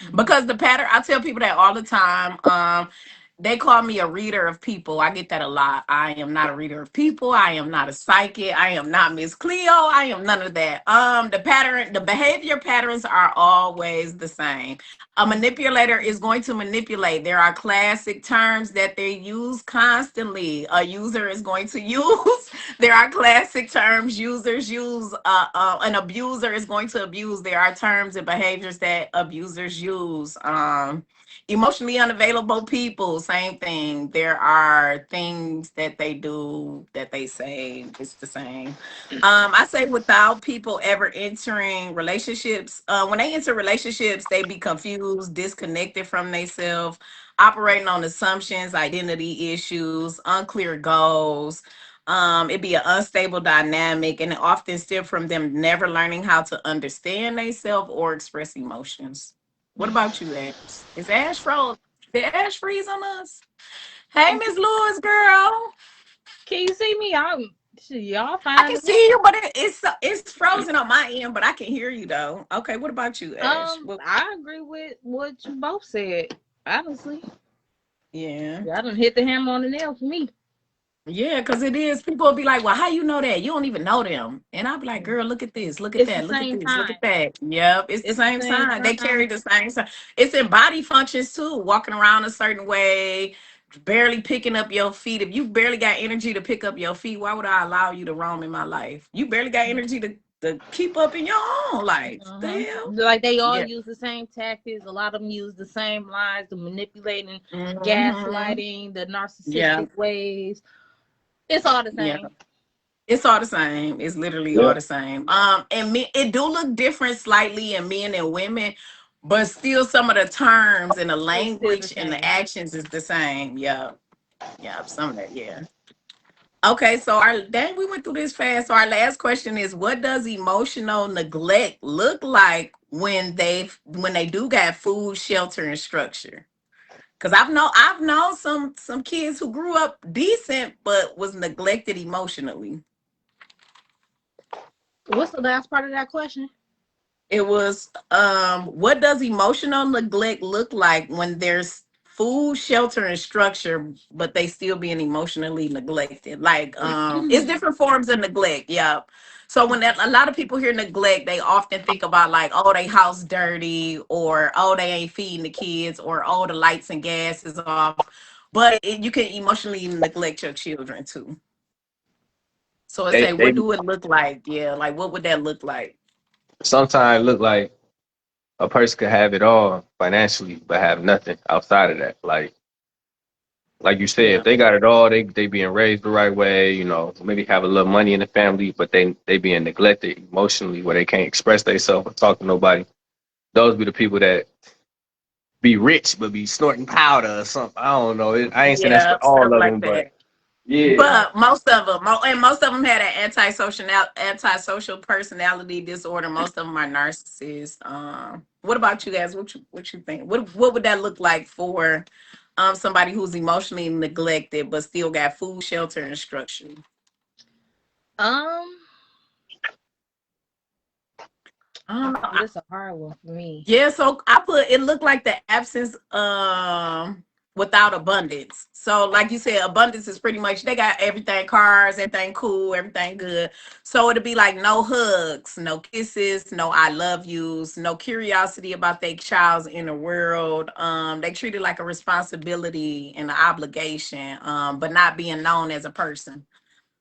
Mhm. Because the pattern, I tell people that all the time. They call me a reader of people. I get that a lot. I am not a reader of people. I am not a psychic. I am not Miss Cleo. I am none of that. The behavior patterns are always the same. A manipulator is going to manipulate. There are classic terms that they use constantly. A user is going to use. There are classic terms users use. An abuser is going to abuse. There are terms and behaviors that abusers use. Emotionally unavailable people, same thing. There are things that they do that they say it's the same. I say without people ever entering relationships, when they enter relationships, they be confused, disconnected from themselves, operating on assumptions, identity issues, unclear goals. It'd be an unstable dynamic, and it often stem from them never learning how to understand themselves or express emotions. What about you, Ash? Is Ash froze? Did Ash freeze on us? Hey, Miss Lewis, girl. Can you see me? Y'all I find can me. see you, but it's frozen on my end, but I can hear you though. Okay, what about you, Ash? Well, I agree with what you both said. Honestly, yeah. y'all done hit the hammer on the nail for me. Yeah, because it is. People will be like, well, how you know that? You don't even know them. And I'll be like, girl, look at this, look at It's the that, look at same this, look time. at that. Yep, it's the It's the same same sign. They carry time. the same sign. It's in body functions too, walking around a certain way, barely picking up your feet. If you barely got energy to pick up your feet, why would I allow you to roam in my life? You barely got energy to keep up in your own life. The Uh-huh. hell? Like they all Yeah. use the same tactics. A lot of them use the same lines, the manipulating, Hmm. gaslighting, the Yeah. narcissistic ways. It's all the Yeah. same. It's all the same. It's literally all yeah. the same. And me, it do look different slightly in men and women, but still some of the terms and the It's still the language and the same. actions is the same. Yeah, yeah, some of that. Yeah. Okay, so our dang, we went through this fast. So our last question is, what does emotional neglect look like when they do got food, shelter, and structure? Because I've known some kids who grew up decent but was neglected emotionally. What's the last part of that question? It was what does emotional neglect look like when there's food, shelter, and structure, but they still being emotionally neglected? Like it's different forms of neglect, yeah. So when a lot of people hear neglect, they often think about like, oh, they house dirty, or oh, they ain't feeding the kids, or oh, the lights and gas is off. But you can emotionally neglect your children too. So I say, They what do it look like? Yeah, like what would that look like? sometimes look like a person could have it all financially, but have nothing outside of that. Like you said, if Yeah. they got it all, they being raised the right way, you know, maybe have a little money in the family, but they being neglected emotionally where they can't express themselves or talk to nobody. Those be the people that be rich but be snorting powder or something. I don't know. I ain't saying that's Yeah, for all stuff of like them, but that. yeah. Right. But most of them, and most of them had an antisocial personality disorder. Most of them are narcissists. What about you guys? What you think? What would that look like for somebody who's emotionally neglected but still got food, shelter, and structure? Um, I don't know. this is a hard one for me. Yeah, so I put it looked like the absence without abundance. So like you said, abundance is pretty much they got everything, cars, everything cool, everything good. So it'd be like no hugs, no kisses, no I love yous, no curiosity about their child's inner world. They treat it like a responsibility and an obligation, but not being known as a person.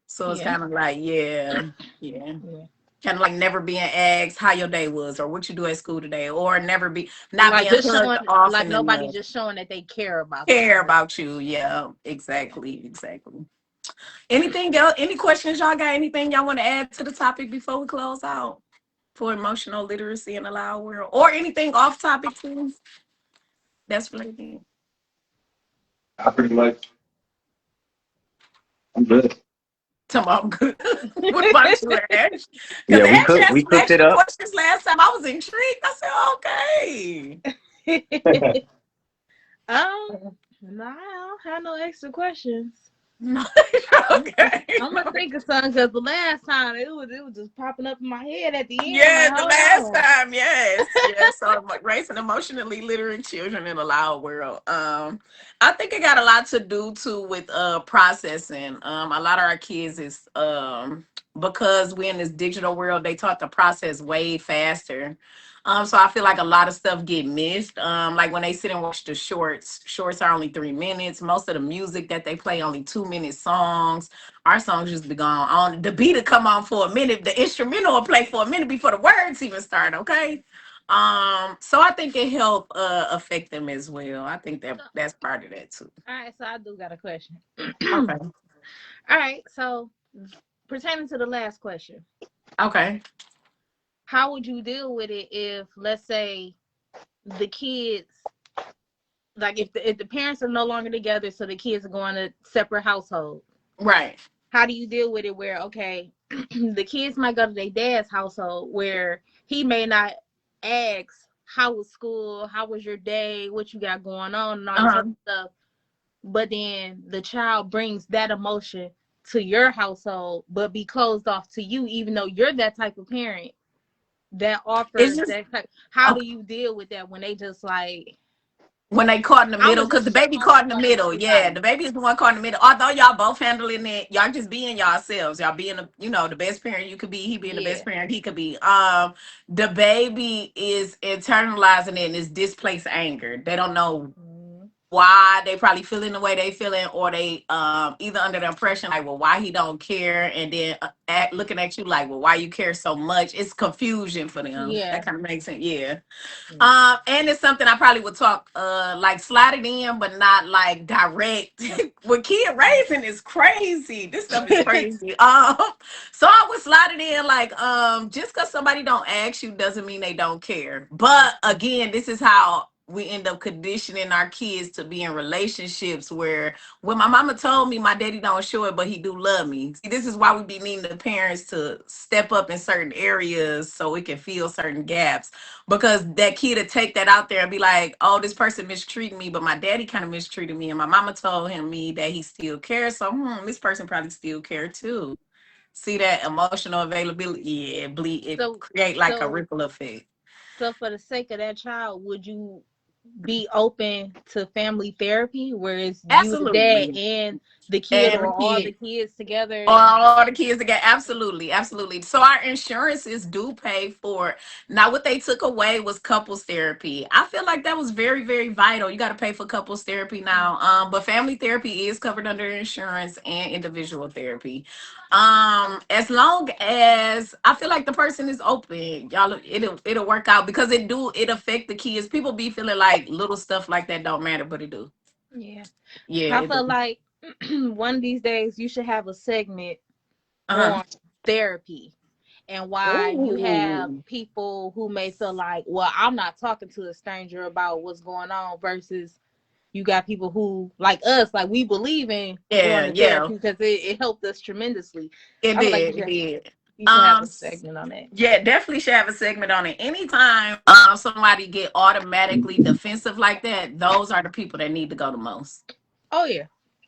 So it's Yeah. kind of like, yeah, yeah, Yeah. kind of like never being asked how your day was or what you do at school today, or never be not Like being just hugged showing, like often nobody enough. just showing that they care about them. Care about you. Yeah, exactly, exactly. Anything else? Any questions y'all got? Anything y'all want to add to the topic before we close out for emotional literacy in the loud world, or anything off topic too? That's related. I pretty much I'm good. Tomorrow, good. What about you, Ash? Because Yeah, Ash we cooked asked it me up. questions last time. I was intrigued. I said, okay. um, no, I don't have no extra questions. Okay. I'm gonna think of something because the last time it was just popping up in my head at the end. Yeah, Like, the hold last on. time, yes, yes. So raising emotionally literate children in a loud world. I think it got a lot to do too with processing. A lot of our kids is because we're in this digital world, they taught to process way faster. So I feel like a lot of stuff get missed. Like when they sit and watch the shorts, shorts are only 3 minutes. Most of the music that they play only 2 minute songs. Our songs just be gone on. The beat will come on for a minute. The instrumental will play for a minute before the words even start. Okay. So I think it helped affect them as well. I think that So, that's part of that too. all right, so I do got a question. Okay. All right, so pertaining to the last question, Okay. how would you deal with it if, let's say, the kids, like if the parents are no longer together, so the kids are going to separate households? Right. How do you deal with it where, okay, the kids might go to their dad's household where he may not ask, how was school, how was your day, what you got going on, and all this other Uh-huh. stuff, but then the child brings that emotion to your household but be closed off to you, even though you're that type of parent that It's offers just that type. How do okay. you deal with that when they just like, When they caught in the I'm middle, gonna because the just shut baby my caught in the mouth on middle. Yeah, everybody? the baby is the one caught in the middle. Although y'all both handling it, y'all just being yourselves. Y'all being the best parent you could be. He being the Yeah. best parent he could be. The baby is internalizing it and is displaced anger. They don't know Mhm. why they probably feeling the way they feeling, or they either under the impression like, well, why he don't care, and then looking at you like, well, why you care so much. It's confusion for them. That Yeah. kind of makes sense. Yeah. Yeah. And it's something I probably would talk like slide it in, but not like direct. With kid raising is crazy. This stuff is crazy. So I would slide it in like just because somebody don't ask you doesn't mean they don't care. But again, this is how we end up conditioning our kids to be in relationships where, when my mama told me my daddy don't show it, but he do love me. See, this is why we be needing the parents to step up in certain areas so we can fill certain gaps. Because that kid to take that out there and be like, oh, this person mistreated me, but my daddy kind of mistreated me, and my mama told him me that he still cares. So this person probably still care too. See that emotional availability? Yeah, it So create like a so ripple effect. so for the sake of that child, would you be open to family therapy where it's you, the dad, Absolutely. and the kid, And or the all the kid, kids together? or And all the kids again. Absolutely, absolutely. So our insurances do pay for it. Now, what they took away was couples therapy. I feel like that was very, very vital. You got to pay for couples therapy now. But family therapy is covered under insurance and individual therapy. As long as I feel like the person is open, y'all, it'll work out because it affect the kids. People be feeling like little stuff like that don't matter, but it do. yeah, Yeah, I it feel do. like one of these days you should have a segment Uh-huh. on therapy and why you have Ooh. people who may feel like, well, I'm not talking to a stranger about what's going on, versus you got people who, like us, like we believe in going Yeah, to yeah. therapy because it helped us tremendously. It I feel like did. It did. you should have a S- segment on that. yeah, definitely should have a segment on it. Anytime somebody get automatically defensive like that, those are the people that need to go the most. Oh yeah.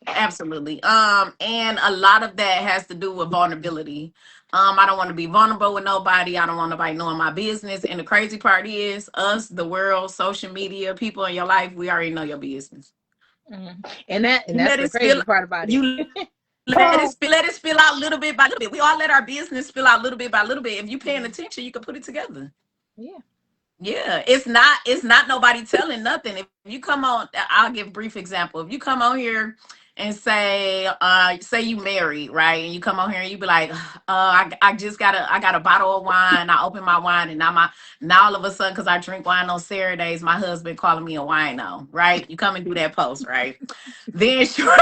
Absolutely. And a lot of that has to do with vulnerability. I don't want to be vulnerable with nobody. I don't want nobody knowing my business. And the crazy part is, us, the world, social media, people in your life, we already know your business. Mhm. And You that's let the it spill. crazy part about it. You let it spill out little bit by little bit. We all let our business spill out little bit by little bit. If you paying Mhm. attention, you can put it together. Yeah. Yeah, it's not nobody telling nothing. If you come on, I'll give brief example. If you come on here and say you married, right? And you come on here and you be like, I got a bottle of wine. I open my wine, and now all of a sudden, because I drink wine on Saturdays, my husband calling me a wino, right? You come and do that post, right? Then sure.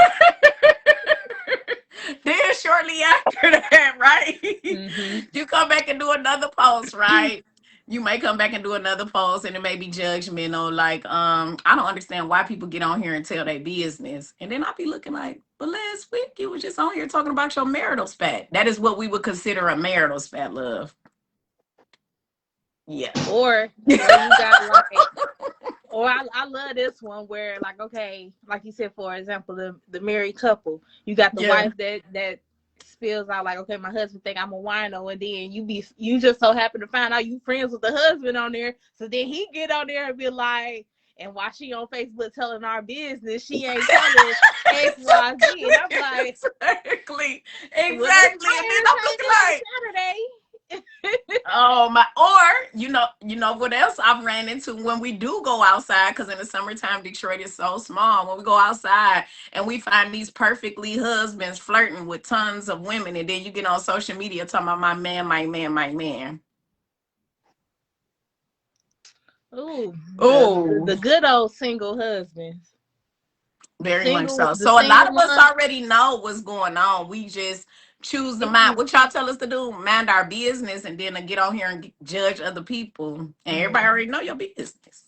Then shortly after that, right? Hmm. You come back and do another post, right? You may come back and do another post, and it may be judgmental, like, I don't understand why people get on here and tell their business. And then I'll be looking like, but last week you were just on here talking about your marital spat. That is what we would consider a marital spat, love. Yeah. Or you got like, or I love this one where, like, okay, like you said, for example, the married couple, you got the Yeah. wife that spills out like, okay, my husband think I'm a wino, and then you just so happen to find out you friends with the husband on there, so then he get on there and be like, and while she on Facebook telling our business, she ain't telling X, Y, Z, and I'm like, Exactly. well, this Exactly. And then my I'm looking entertainment for like, Saturday. oh my! Or you know what else I've ran into when we do go outside? Because in the summertime, Detroit is so small. When we go outside and we find these perfectly husbands flirting with tons of women, and then you get on social media talking about my man, my man, my man. Ooh, Oh, the good old single husbands. very much so. The So a lot single of us ones. already know what's going on. We just choose to mind Mhm. what y'all tell us to do, mind our business, and then to get on here and judge other people. And everybody already know your business.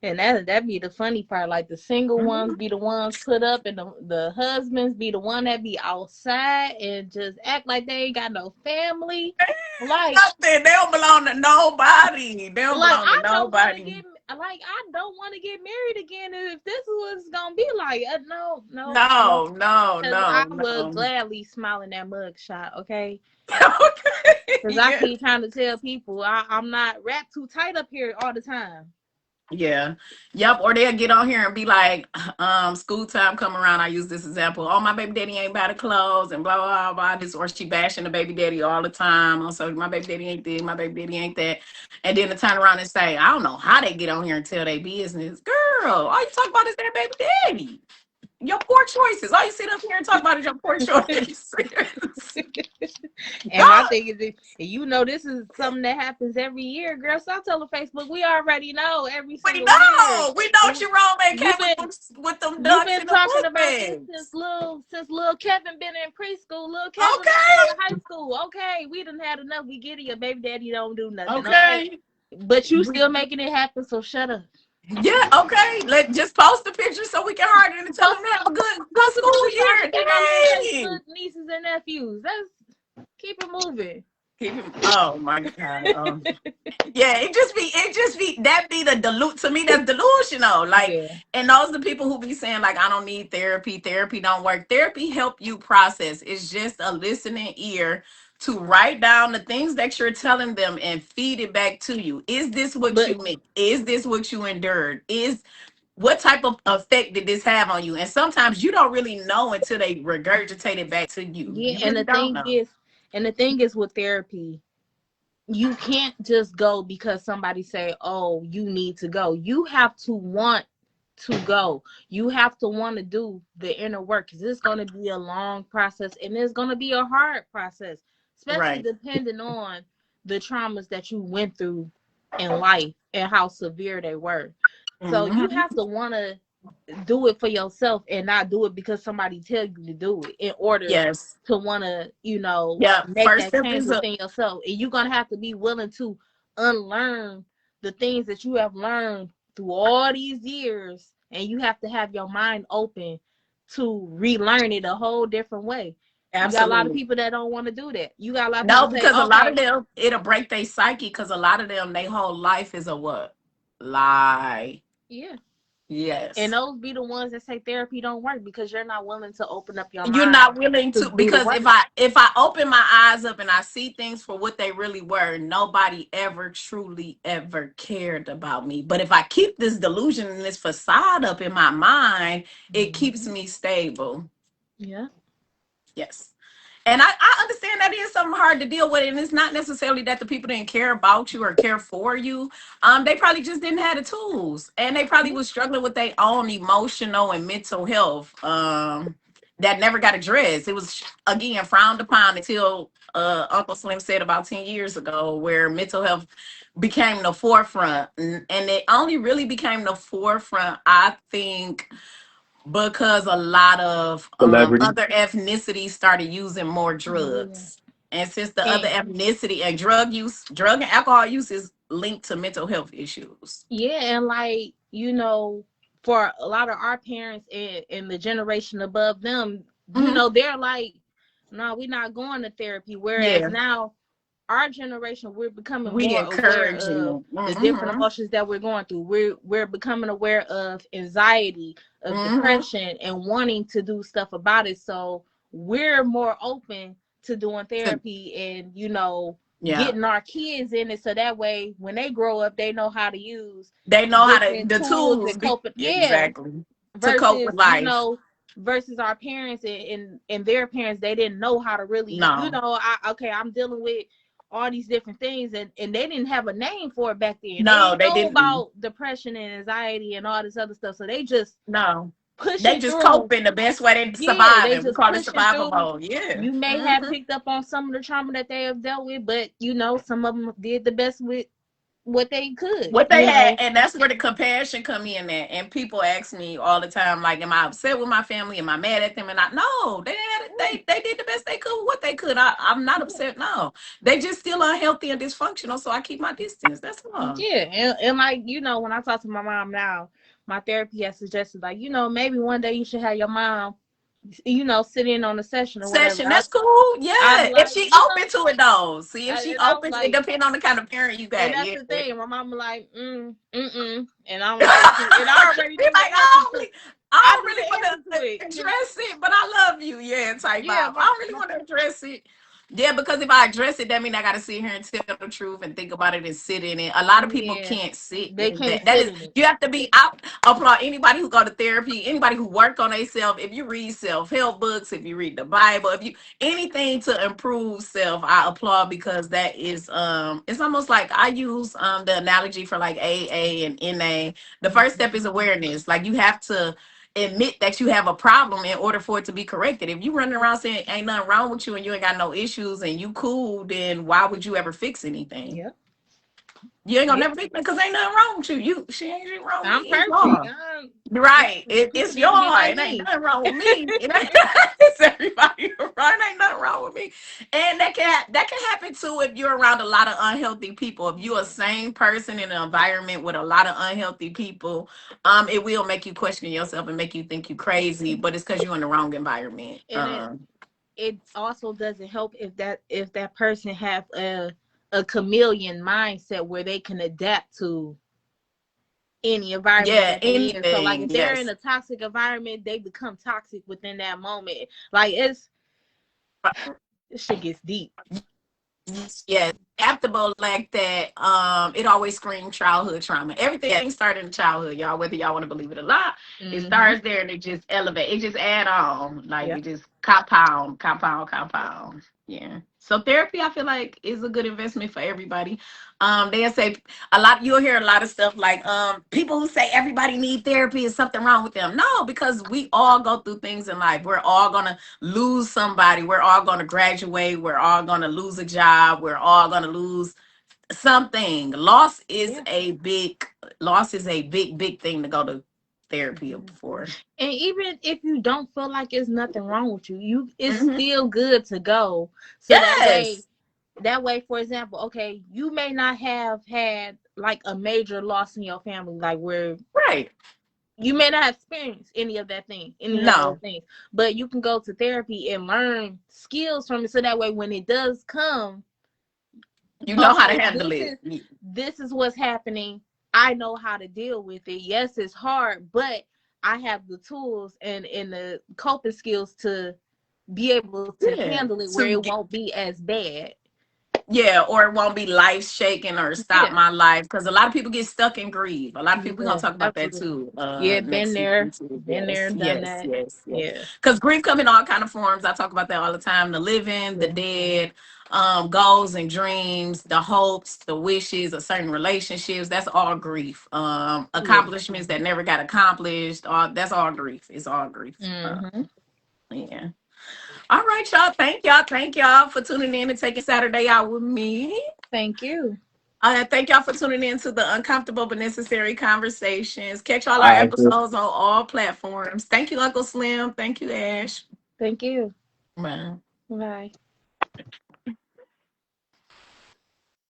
And that be the funny part. Like the single ones Mhm. be the ones put up, and the husbands be the one that be outside and just act like they ain't got no family. Like Nothing. They don't belong to nobody. They don't like belong to I don't want to nobody. get I don't want to get married again if this is what it's gonna be like. No, no, no. No, no, Because I no, would no. gladly smile in that mug shot. Okay. Okay. Because I Yeah. keep trying to tell people I'm not wrapped too tight up here all the time. Yeah. Yep. Or they'll get on here and be like, school time come around. I use this example. Oh, my baby daddy ain't buy the clothes and blah, blah, blah. This, or she bashing the baby daddy all the time. Also, my baby daddy ain't this, my baby daddy ain't that. And then to turn around and say, I don't know how they get on here and tell their business. Girl, all you talk about is their baby daddy. Your poor choices. All you sit up here and talk about is your poor choices. And my God, thing is, this is something that happens every year, girl. Stop telling Facebook. We already know every we single year. know. We know Jerome ain't came You've been with them you've ducks been in the talking book about this bags. since little Kevin been in preschool. Little Kevin been going Okay. to high school. Okay, we done had enough. We get it. Your baby daddy don't do nothing. Okay, Okay. but you We, still making it happen. So shut up. Yeah, okay. Let just post the picture so we can hard and tell them to have a good Post a school picture so I can year. get on my Dang. Facebook nieces and nephews. That's keep it moving. Keep him. Oh my God. Yeah, it just be that be the dilute to me. That's delusional. Like, Yeah. and those are the people who be saying like, I don't need therapy. Therapy don't work. Therapy help you process. It's just a listening ear to write down the things that you're telling them and feed it back to you. Is this what But you meant? Is this what you endured? Is what type of effect did this have on you? And sometimes you don't really know until they regurgitate it back to you. yeah, You really don't know. and the thing is with therapy, you can't just go because somebody say, "Oh, you need to go." You have to want to go. You have to want to do the inner work because it's going to be a long process and it's going to be a hard process, especially Right. depending on the traumas that you went through in life and how severe they were. So you Hmm. have to want to do it for yourself and not do it because somebody tell you to do it in order Yes. to want to, Yeah. make First that step change is a within yourself. And you're going to have to be willing to unlearn the things that you have learned through all these years. And you have to have your mind open to relearn it a whole different way. You got a lot of absolutely. people that don't want to do that. You got a lot of people No, say, because a lot of okay, them it'll break their psyche because a lot of them their whole life is a what? Lie. yeah. And Yes. those be the ones that say therapy don't work because you're not willing to open up your You're mind not willing to to do the because work. if I open my eyes up and I see things for what they really were, nobody ever truly ever cared about me. But if I keep this delusion and this facade up in my mind, it keeps Mhm. me stable. Yeah. Yes. And I understand that is something hard to deal with. And it's not necessarily that the people didn't care about you or care for you. They probably just didn't have the tools. And they probably Yeah. was struggling with their own emotional and mental health. That never got addressed. It was again frowned upon until Uncle Slim said about 10 years ago, where mental health became the forefront. And it only really became the forefront, I think, because a lot of Celebrity. other ethnicities started using more Yeah. drugs. And since the other And ethnicity and drug and alcohol use is linked to mental health issues. yeah, and like, for a lot of our parents and the generation above them, Hmm. they're like, no, we're not going to therapy. Whereas Yeah, now our generation, we're becoming we more aware encouraging of them. the different Hmm. emotions that we're going through. We're becoming aware of anxiety, of Hmm. depression, and wanting to do stuff about it. So we're more open to doing therapy and Yeah, getting our kids in it so that way when they grow up they know how to use they know how to different the tools tools and be coping. Yeah, exactly to cope versus with life. our parents and their parents, they didn't know how to really, No, I'm dealing with all these different things, and they didn't have a name for it back then. They no, didn't they know didn't. about depression and anxiety and all this other stuff, so they just No, they pushing just through. coping the best way they Yeah, they surviving. We just call it pushing survival through. mode. Yeah. You may have Hmm. picked up on some of the trauma that they have dealt with, but some of them did the best with what they could, What they had, and that's where the compassion come in at. And people ask me all the time, like, am I upset with my family? Am I mad at them? And I no, they had it, they did the best they could with what they could. I'm not upset. No, they just still unhealthy and dysfunctional. So I keep my distance. That's all. Yeah, and like, when I talk to my mom now, my therapy has suggested, like, maybe one day you should have your mom, sit in on a session or whatever. Session, that's cool. I'd be Yeah, if like, she open to it though. See if she and I was open, it like, depends on the kind of parent you and got. that's Yeah. the Be thing. My mom was like, and I'm like, see, and I already like, knew the answer to, I I don't knew really the want answer to to it, because address it, but I love you. Yeah, type yeah, vibe. I don't really want to address it. Yeah, because if I address it, that means I got to sit here and tell the truth and think about it and sit in it. A lot of people yeah, can't sit they in can't that. That sit is, in it. you have to be out. Applaud anybody who go to therapy, anybody who work on themselves. If you read self help books, if you read the Bible, if you anything to improve self, I applaud because that is it's almost like I use the analogy for like AA and NA. The first step is awareness. Like you have to admit that you have a problem in order for it to be corrected. If you running around saying ain't nothing wrong with you and you ain't got no issues and you cool, then why would you ever fix anything? Yeah. You ain't gonna Yeah, never be because ain't nothing wrong with you. She ain't shit wrong with I'm me. It's perfect. yours. Right. People It's need to be yours. like It ain't me. nothing wrong with me. It ain't it's everybody around. It ain't nothing wrong with me. And that can happen too if you're around a lot of unhealthy people. If you're a sane person in an environment with a lot of unhealthy people, it will make you question yourself and make you think you crazy, but it's because you're in the wrong environment. And it also doesn't help if that person have a chameleon mindset where they can adapt to any environment Yeah, that they in. So like anything, if they're in yes. a toxic environment, they become toxic within that moment. Like this shit gets deep. Yes, adaptable like that. It always screams childhood trauma. Everything started in childhood, y'all. Whether y'all want to believe it or not, it Mm-hmm. starts there and it just elevate. It just add on, like Yeah. it just compound, compound, compound. Yeah. So therapy, I feel like, is a good investment for everybody. They'll say a lot. You'll hear a lot of stuff like people who say everybody need therapy is something wrong with them. No, because we all go through things in life. We're all gonna lose somebody. We're all going to graduate. We're all going to lose a job. We're all going to lose something. Yeah. Loss is a big thing to go to therapy for. And even if you don't feel like it's nothing wrong with you, it's Hmm. still good to go. So Yes. that way, for example, okay, you may not have had like a major loss in your family, like where Right. you may not have experienced any of those No. things, but you can go to therapy and learn skills from it. So that way, when it does come, You know how to okay, handle it. this is what's happening. I know how to deal with it. Yes, it's hard, but I have the tools and the coping skills to be able to Yeah. handle it where it To won't be as bad. Yeah, or it won't be life shaking or stop Yeah. my life, because a lot of people get stuck in grief. A lot of people, we're gonna Yeah, talk about that absolutely. too Yeah, next season too. been there, Yes, done yes, that. yes, yes. Yeah. Because grief come in all kind of forms. I talk about that all the time: the living, the Yeah. dead, goals and dreams, the hopes, the wishes of certain relationships. That's all grief. Yeah. Accomplishments that never got accomplished, all that's all grief. It's all grief. Mm-hmm. Yeah. All right, y'all. Thank y'all for tuning in and taking Saturday out with me. Thank you. Thank y'all for tuning in to the Uncomfortable but Necessary Conversations. Catch all our All right, sis. episodes on all platforms. Thank you, Uncle Slim. Thank you, Ash. Thank you. Bye. Bye.